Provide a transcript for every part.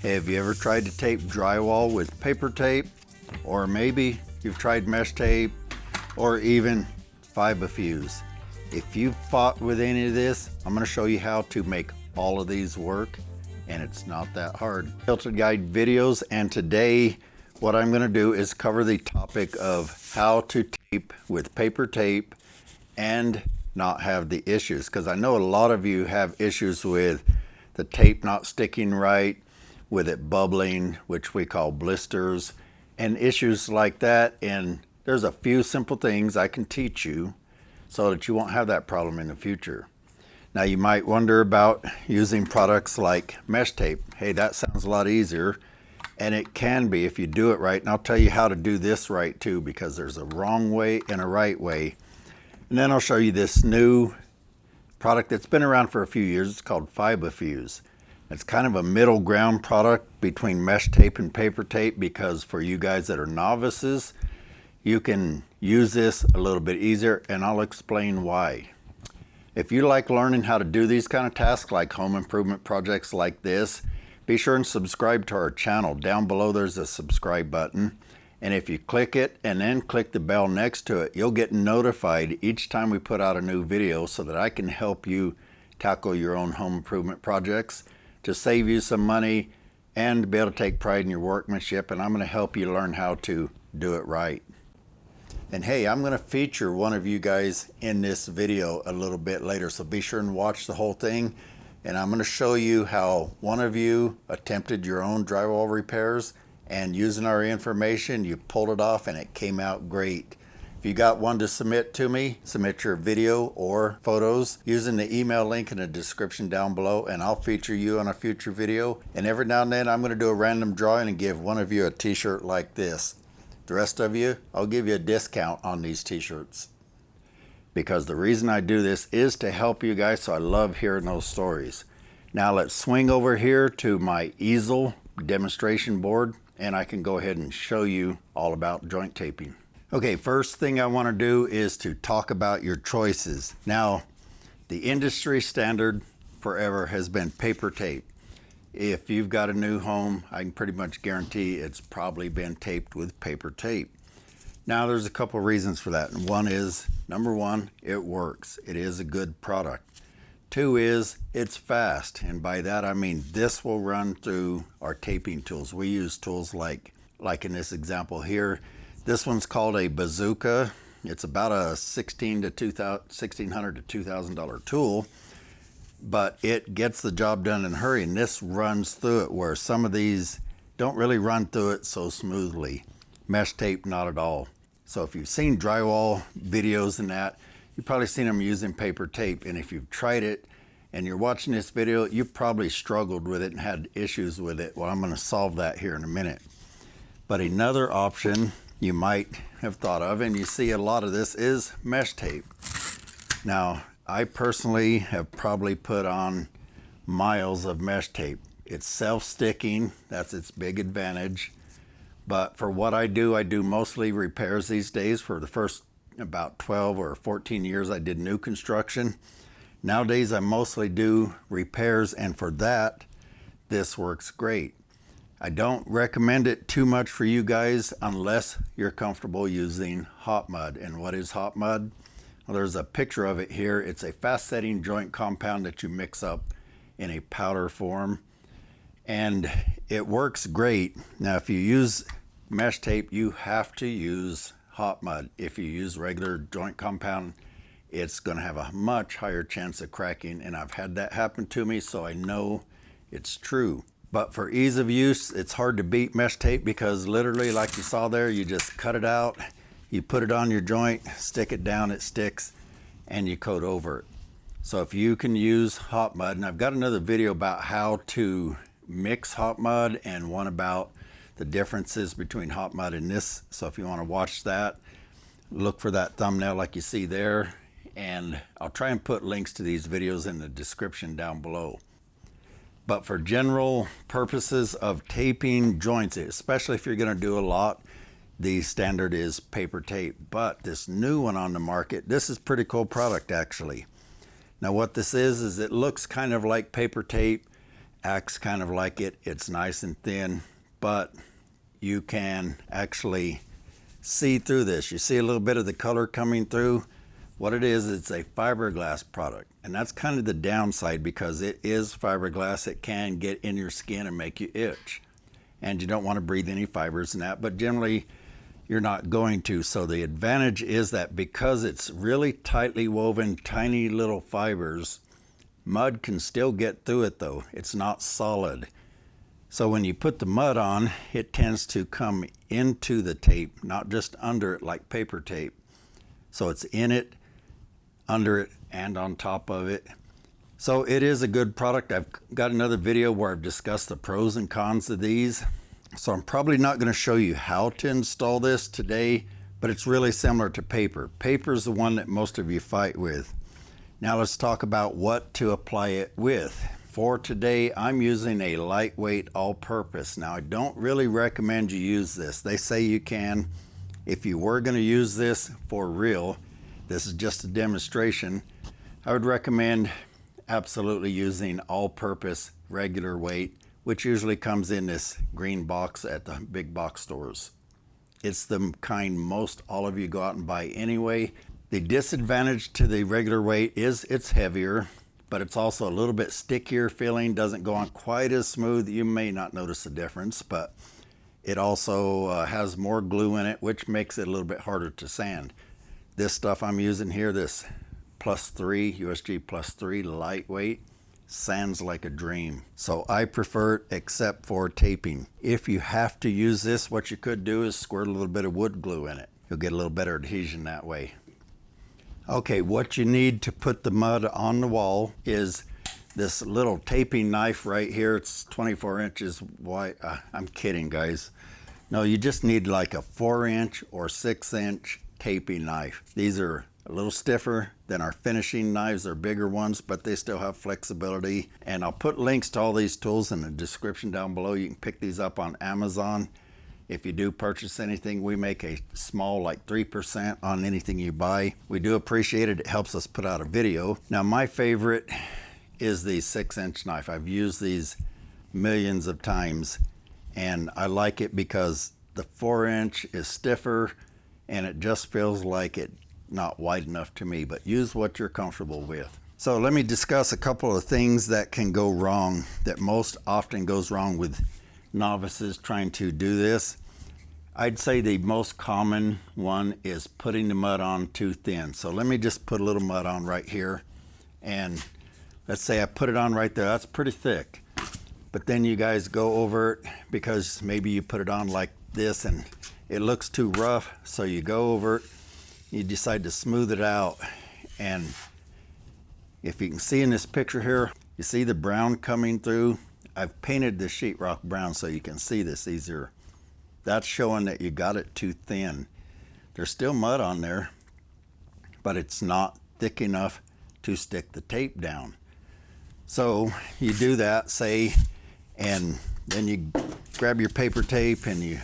Have you ever tried to tape drywall with paper tape? Or maybe you've tried mesh tape or even SpinFuze. If you've fought with any of this, I'm going to show you how to make all of these work, and it's not that hard. Kilted Guide videos, and today what I'm going to do is cover the topic of how to tape with paper tape and not have the issues, because I know a lot of you have issues with the tape not sticking right, with it bubbling, which we call blisters, and issues like that. And there's a few simple things I can teach you so that you won't have that problem in the future. Now you might wonder about using products like mesh tape. Hey, that sounds a lot easier, and it can be if you do it right. And I'll tell you how to do this right too, because there's a wrong way and a right way. And then I'll show you this new product that's been around for a few years. It's called SpinFuze. It's kind of a middle ground product between mesh tape and paper tape, because for you guys that are novices, you can use this a little bit easier, and I'll explain why. If you like learning how to do these kind of tasks like home improvement projects like this, be sure and subscribe to our channel. Down below there's a subscribe button, and if you click it and then click the bell next to it, you'll get notified each time we put out a new video, so that I can help you tackle your own home improvement projects to save you some money and be able to take pride in your workmanship. And I'm going to help you learn how to do it right. And hey, I'm going to feature one of you guys in this video a little bit later, so be sure and watch the whole thing. And I'm going to show you how one of you attempted your own drywall repairs, and using our information, you pulled it off and it came out great. If you got one to submit to me, submit your video or photos using the email link in the description down below, and I'll feature you on a future video. And every now and then I'm going to do a random drawing and give one of you a t-shirt like this. The rest of you, I'll give you a discount on these t-shirts, because the reason I do this is to help you guys, so I love hearing those stories. Now let's swing over here to my easel demonstration board, and I can go ahead and show you all about joint taping. Okay, first thing I want to do is to talk about your choices. Now, the industry standard forever has been paper tape. If you've got a new home, I can pretty much guarantee it's probably been taped with paper tape. Now, there's a couple of reasons for that. And one is, number one, it works. It is a good product. Two is, it's fast. And by that, I mean this will run through our taping tools. We use tools like in this example here. This one's called a bazooka. It's about a $1,600 to $2,000 tool, but it gets the job done in a hurry, and this runs through it, where some of these don't really run through it so smoothly. Mesh tape, not at all. So if you've seen drywall videos and that, you've probably seen them using paper tape, and if you've tried it and you're watching this video, you've probably struggled with it and had issues with it. Well, I'm going to solve that here in a minute. But another option you might have thought of, and you see a lot of this, is mesh tape. Now, I personally have probably put on miles of mesh tape. It's self-sticking, that's its big advantage. But for what I do mostly repairs these days. For the first about 12 or 14 years, I did new construction. Nowadays, I mostly do repairs, and for that, this works great. I don't recommend it too much for you guys unless you're comfortable using hot mud. And what is hot mud? Well, there's a picture of it here. It's a fast setting joint compound that you mix up in a powder form, and it works great. Now, if you use mesh tape, you have to use hot mud. If you use regular joint compound, it's going to have a much higher chance of cracking, and I've had that happen to me, so I know it's true. But for ease of use, it's hard to beat mesh tape, because literally, like you saw there, you just cut it out, you put it on your joint, stick it down, it sticks, and you coat over it. So if you can use hot mud, and I've got another video about how to mix hot mud, and one about the differences between hot mud and this. So if you want to watch that, look for that thumbnail like you see there, and I'll try and put links to these videos in the description down below. But for general purposes of taping joints, especially if you're going to do a lot, the standard is paper tape. But this new one on the market, this is a pretty cool product actually. Now what this is it looks kind of like paper tape, acts kind of like it. It's nice and thin, but you can actually see through this. You see a little bit of the color coming through. What it is, it's a fiberglass product, and that's kind of the downside because it is fiberglass. It can get in your skin and make you itch, and you don't want to breathe any fibers in that, but generally you're not going to. So the advantage is that because it's really tightly woven, tiny little fibers, mud can still get through it though. It's not solid. So when you put the mud on, it tends to come into the tape, not just under it like paper tape. So it's in it, under it, and on top of it. So it is a good product. I've got another video where I've discussed the pros and cons of these. So I'm probably not going to show you how to install this today, but it's really similar to paper. Paper is the one that most of you fight with. Now let's talk about what to apply it with. For today, I'm using a lightweight all-purpose. Now I don't really recommend you use this. They say you can. If you were going to use this for real, this is just a demonstration, I would recommend absolutely using all-purpose regular weight, which usually comes in this green box at the big box stores. It's the kind most all of you go out and buy anyway. The disadvantage to the regular weight is it's heavier, but it's also a little bit stickier feeling, doesn't go on quite as smooth. You may not notice the difference, but it also has more glue in it, which makes it a little bit harder to sand. This stuff I'm using here, this +3, USG +3 lightweight, sands like a dream. So I prefer it except for taping. If you have to use this, what you could do is squirt a little bit of wood glue in it. You'll get a little better adhesion that way. Okay, what you need to put the mud on the wall is this little taping knife right here. It's 24 inches wide. I'm kidding, guys. No, you just need like a 4-inch or 6-inch taping knife. These are a little stiffer than our finishing knives. They're bigger ones, but they still have flexibility. And I'll put links to all these tools in the description down below. You can pick these up on Amazon. If you do purchase anything, we make a small, like 3% on anything you buy. We do appreciate it. It helps us put out a video. Now, my favorite is the 6-inch knife. I've used these millions of times, and I like it because the 4-inch is stiffer and it just feels like it not wide enough to me, but use what you're comfortable with. So let me discuss a couple of things that can go wrong, that most often goes wrong with novices trying to do this. I'd say the most common one is putting the mud on too thin. So let me just put a little mud on right here, and let's say I put it on right there. That's pretty thick, but then you guys go over it because maybe you put it on like this and it looks too rough, so you go over it, you decide to smooth it out. And if you can see in this picture here, you see the brown coming through. I've painted the sheetrock brown so you can see this easier. That's showing that you got it too thin. There's still mud on there, but it's not thick enough to stick the tape down. So you do that, say, and then you grab your paper tape and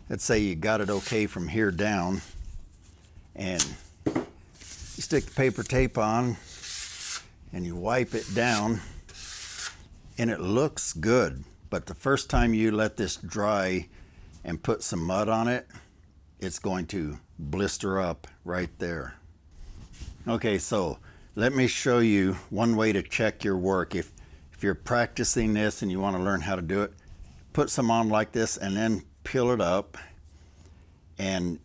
let's say you got it okay from here down, and you stick the paper tape on and you wipe it down, and it looks good. But the first time you let this dry and put some mud on it, it's going to blister up right there. Okay, so let me show you one way to check your work. If you're practicing this and you want to learn how to do it, put some on like this and then peel it up. And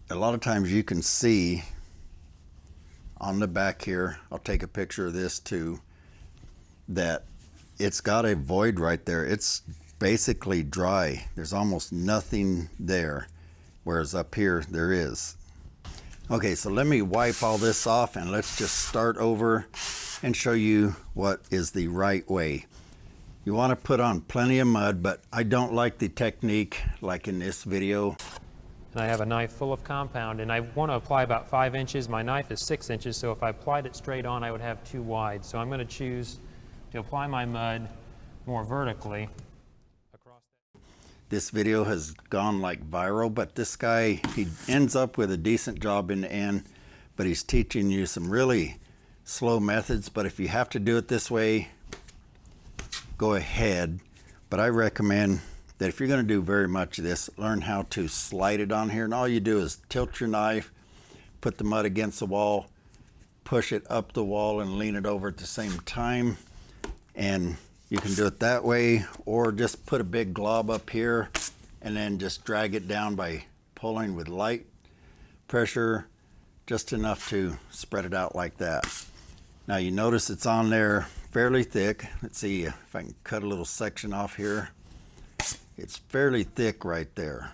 a lot of times you can see on the back here, I'll take a picture of this too, that it's got a void right there. It's basically dry. There's almost nothing there, whereas up here there is. Okay, so let me wipe all this off and let's just start over and show you what is the right way. You want to put on plenty of mud, but I don't like the technique like in this video. And I have a knife full of compound, and I want to apply about 5 inches. My knife is 6 inches, so if I applied it straight on, I would have too wide. So I'm going to choose to apply my mud more vertically across that. This video has gone like viral, but this guy, he ends up with a decent job in the end, but he's teaching you some really slow methods. But if you have to do it this way, go ahead, but I recommend that if you're going to do very much of this, learn how to slide it on here. And all you do is tilt your knife, put the mud against the wall, push it up the wall and lean it over at the same time. And you can do it that way, or just put a big glob up here and then just drag it down by pulling with light pressure, just enough to spread it out like that. Now you notice it's on there fairly thick. Let's see if I can cut a little section off here. It's fairly thick right there.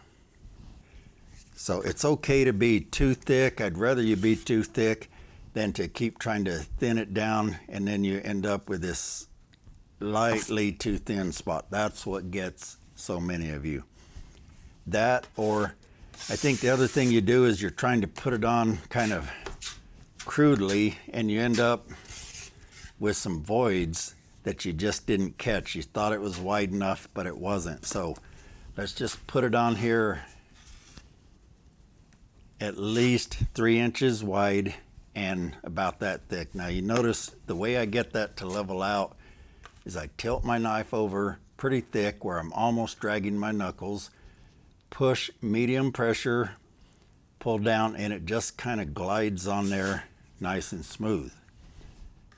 So it's okay to be too thick. I'd rather you be too thick than to keep trying to thin it down and then you end up with this lightly too thin spot. That's what gets so many of you. That, or I think the other thing you do is you're trying to put it on kind of crudely and you end up with some voids that you just didn't catch. You thought it was wide enough, but it wasn't. So let's just put it on here at least 3 inches wide and about that thick. Now you notice the way I get that to level out is I tilt my knife over pretty thick where I'm almost dragging my knuckles, push medium pressure, pull down, and it just kind of glides on there nice and smooth.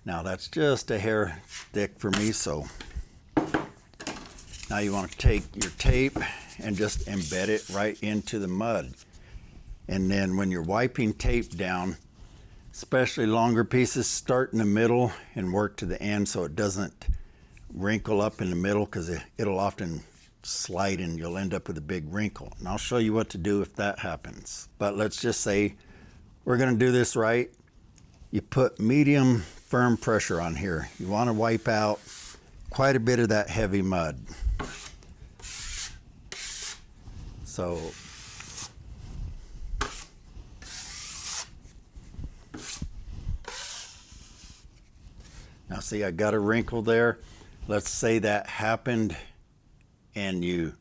Now that's just a hair thick for me, so now you want to take your tape and just embed it right into the mud. And then when you're wiping tape down, especially longer pieces, start in the middle and work to the end so it doesn't wrinkle up in the middle, because it'll often slide and you'll end up with a big wrinkle. And I'll show you what to do if that happens. But let's just say we're going to do this right. You put medium firm pressure on here. You want to wipe out quite a bit of that heavy mud. So now see, I got a wrinkle there. Let's say that happened and you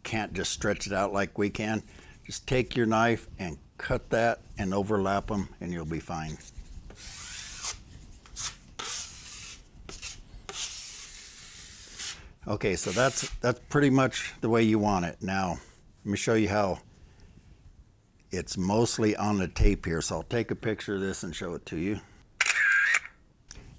can't just stretch it out like we can. Just take your knife and cut that and overlap them and you'll be fine. Okay, so that's pretty much the way you want it. Now, let me show you how it's mostly on the tape here. So I'll take a picture of this and show it to you.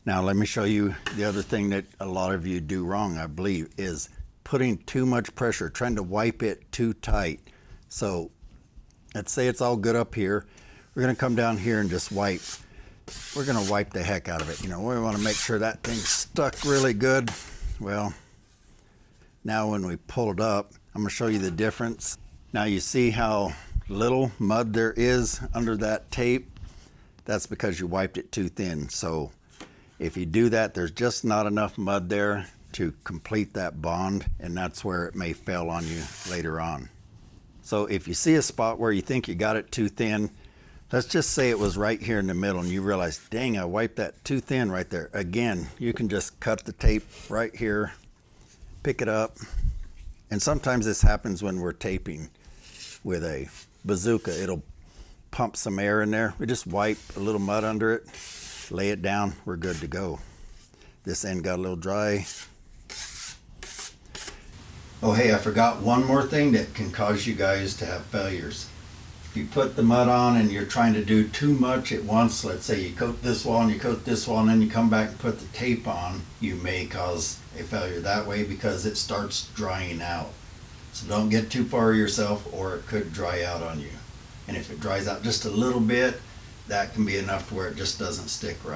Now, let me show you the other thing that a lot of you do wrong, I believe, is putting too much pressure, trying to wipe it too tight. So let's say it's all good up here. We're gonna come down here and just wipe. We're gonna wipe the heck out of it. You know, we wanna make sure that thing's stuck really good. Well, now when we pull it up, I'm gonna show you the difference. Now you see how little mud there is under that tape? That's because you wiped it too thin. So if you do that, there's just not enough mud there to complete that bond, and that's where it may fail on you later on. So if you see a spot where you think you got it too thin, let's just say it was right here in the middle and you realize, dang, I wiped that too thin right there. Again, you can just cut the tape right here, pick it up, and sometimes this happens when we're taping with a bazooka. It'll pump some air in there. We just wipe a little mud under it, lay it down, we're good to go. This end got a little dry. Oh hey, I forgot one more thing that can cause you guys to have failures. If you put the mud on and you're trying to do too much at once, let's say you coat this wall and you coat this wall and then you come back and put the tape on, you may cause a failure that way because it starts drying out. So don't get too far yourself or it could dry out on you. And if it dries out just a little bit, that can be enough to where it just doesn't stick right.